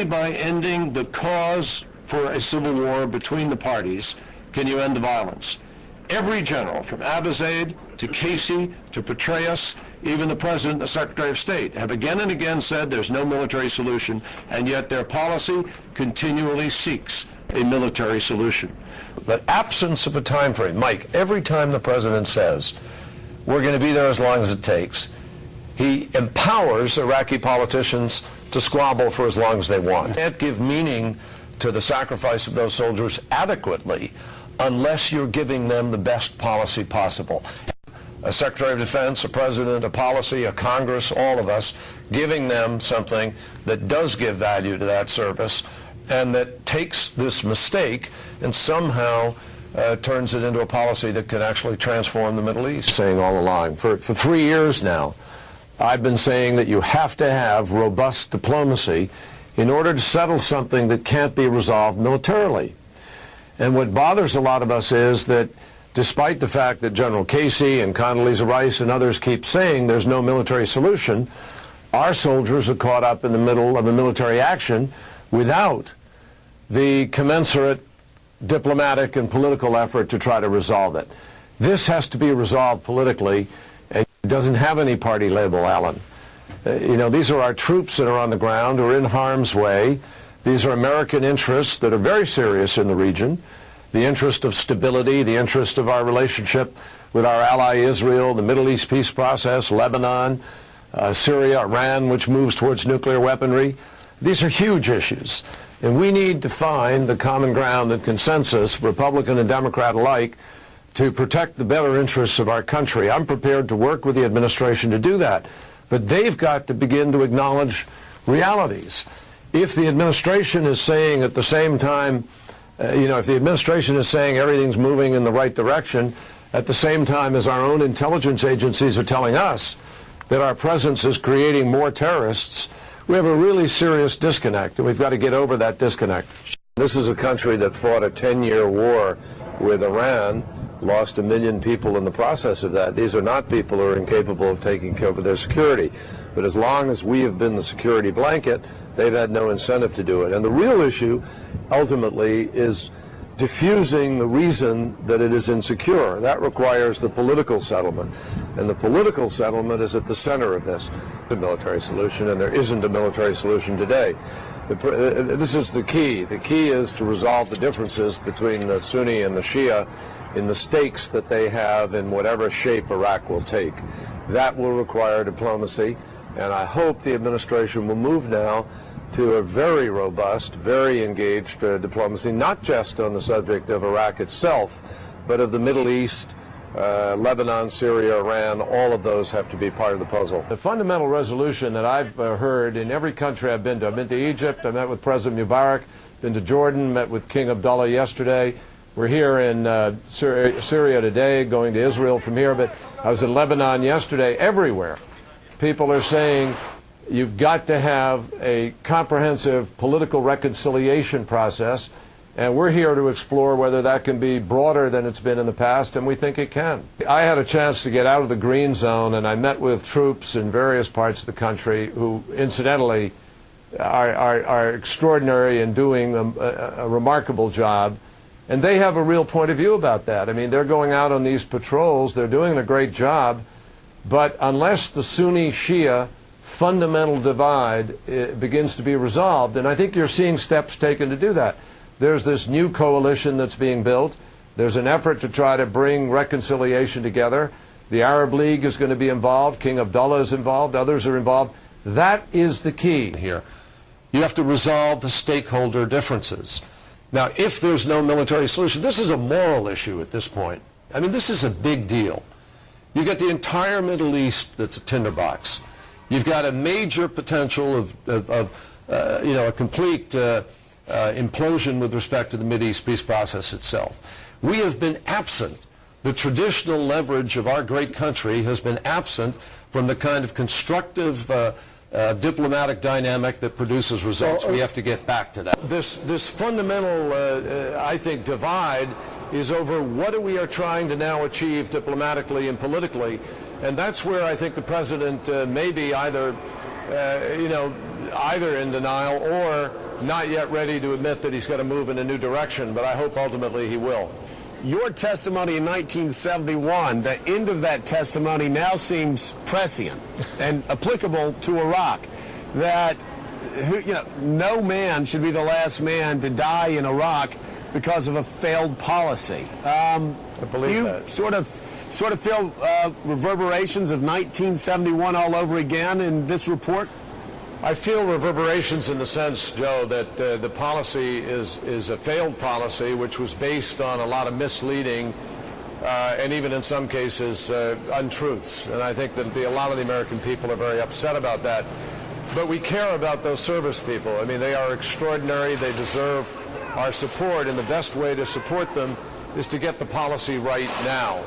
Only by ending the cause for a civil war between the parties can you end the violence. Every general, from Abizaid to Casey to Petraeus, even the President and the Secretary of State, have again and again said there's no military solution, and yet their policy continually seeks a military solution. The absence of a time frame. Mike, every time the President says, we're going to be there as long as it takes, he empowers Iraqi politicians to squabble for as long as they want. You can't give meaning to the sacrifice of those soldiers adequately unless you're giving them the best policy possible. A Secretary of Defense, a President, a policy, a Congress, all of us, giving them something that does give value to that service and that takes this mistake and somehow turns it into a policy that can actually transform the Middle East. Saying all along, for 3 years now, I've been saying that you have to have robust diplomacy in order to settle something that can't be resolved militarily. And what bothers a lot of us is that despite the fact that General Casey and Condoleezza Rice and others keep saying there's no military solution, our soldiers are caught up in the middle of a military action without the commensurate diplomatic and political effort to try to resolve it. This has to be resolved politically, and it doesn't have any party label, Alan. You know, these are our troops that are on the ground who are in harm's way. These are American interests that are very serious in the region. The interest of stability, the interest of our relationship with our ally Israel, the Middle East peace process, Lebanon, Syria, Iran, which moves towards nuclear weaponry. These are huge issues. And we need to find the common ground and consensus, Republican and Democrat alike, to protect the better interests of our country. I'm prepared to work with the administration to do that. But they've got to begin to acknowledge realities. If the administration is saying at the same time, if the administration is saying everything's moving in the right direction, at the same time as our own intelligence agencies are telling us that our presence is creating more terrorists, we have a really serious disconnect, and we've got to get over that disconnect. This is a country that fought a 10-year war with Iran, lost 1 million people in the process of that. These are not people who are incapable of taking care of their security. But as long as we have been the security blanket, they've had no incentive to do it. And the real issue, ultimately, is diffusing the reason that it is insecure. That requires the political settlement. And the political settlement is at the center of this, the military solution, and there isn't a military solution today. This is the key. The key is to resolve the differences between the Sunni and the Shia in the stakes that they have in whatever shape Iraq will take. That will require diplomacy, and I hope the administration will move now to a very robust, very engaged diplomacy, not just on the subject of Iraq itself, but of the Middle East, Lebanon, Syria, Iran. All of those have to be part of the puzzle. The fundamental resolution that I've heard in every country I've been to Egypt, I met with President Mubarak, been to Jordan, met with King Abdullah yesterday. We're here in Syria today, going to Israel from here, but I was in Lebanon yesterday. Everywhere, people are saying you've got to have a comprehensive political reconciliation process, and we're here to explore whether that can be broader than it's been in the past, and we think it can. I had a chance to get out of the green zone, and I met with troops in various parts of the country who, incidentally, are extraordinary and doing a remarkable job. And they have a real point of view about that. I mean, they're going out on these patrols, they're doing a great job, but unless the Sunni-Shia fundamental divide begins to be resolved, and I think you're seeing steps taken to do that. There's this new coalition that's being built. There's an effort to try to bring reconciliation together. The Arab League is going to be involved. King Abdullah is involved. Others are involved. That is the key here. You have to resolve the stakeholder differences. Now, if there's no military solution, this is a moral issue at this point. I mean, this is a big deal. You get the entire Middle East that's a tinderbox. You've got a major potential of a complete implosion with respect to the Mideast peace process itself. We have been absent. The traditional leverage of our great country has been absent from the kind of constructive diplomatic dynamic that produces results. We have to get back to that. This fundamental, I think, divide is over what we are trying to now achieve diplomatically and politically, and that's where I think the president may be either in denial, or not yet ready to admit that he's got to move in a new direction, but I hope ultimately he will. Your testimony in 1971, the end of that testimony now seems prescient and applicable to Iraq, that no man should be the last man to die in Iraq because of a failed policy. I believe that. Do you sort of feel reverberations of 1971 all over again in this report? I feel reverberations in the sense, Joe, that the policy is a failed policy which was based on a lot of misleading and even in some cases untruths. And I think that a lot of the American people are very upset about that. But we care about those service people. I mean, they are extraordinary. They deserve our support, and the best way to support them is to get the policy right now.